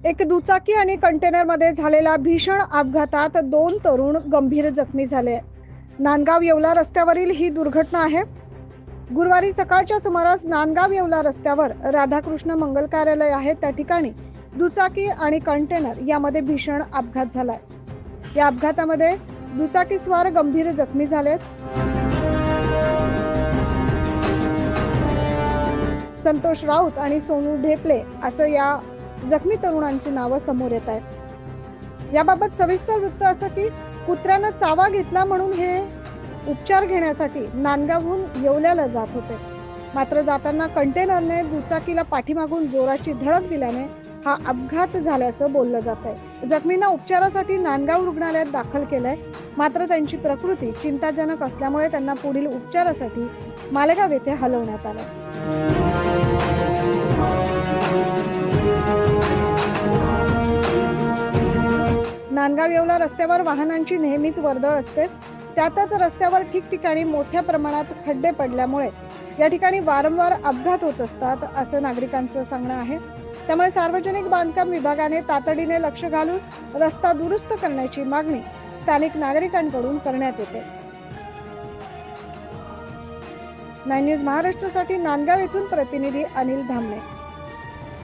एक दुचाकी आणि कंटेनरमध्ये झालेल्या भीषण अपघातात 2 तरुण गंभीर जखमी झाले. नांदगाव येवला रस्त्यावरील ही दुर्घटना आहे. गुरुवारी सकाळच्या सुमारास नांदगाव येवला रस्त्यावर राधाकृष्ण मंगल कार्यालय आहे त्या ठिकाणी दुचाकी आणि कंटेनर यामध्ये भीषण अपघात झालाय. या अपघातामध्ये दुचाकीस्वार गंभीर जखमी झालेत. संतोष राऊत आणि सोनू ढेपले असं या जखमी तरुणांची नावं समोर येत आहेत. याबाबत सविस्तर वृत्त असं की कुत्र्यानं चावा घेतला म्हणून हे उपचार घेण्यासाठी नांदगावहून येवल्याला जात होते. मात्र जाताना कंटेनरने दुचाकीला पाठीमागून जोराची धडक दिल्याने हा अपघात झाल्याचं बोललं जात आहे. जखमींना उपचारासाठी नांदगाव रुग्णालयात दाखल केलंय. मात्र त्यांची प्रकृती चिंताजनक असल्यामुळे त्यांना पुढील उपचारासाठी मालेगाव येथे हलवण्यात आलं. नांदगाव येवला रस्त्यावर वाहनांची नेहमीच वर्दळ असते. त्यातच रस्त्यावर ठिकठिकाणी मोठ्या प्रमाणात खड्डे पडल्यामुळे या ठिकाणी वारंवार अपघात होत असतात असं नागरिकांचं सांगणं आहे. त्यामुळे सार्वजनिक बांधकाम विभागाने तातडीने लक्ष घालून रस्ता दुरुस्त करण्याची मागणी स्थानिक नागरिकांकडून करण्यात येते. 9 न्यूज महाराष्ट्रासाठी नांदगाव येथून प्रतिनिधी अनिल धामणे.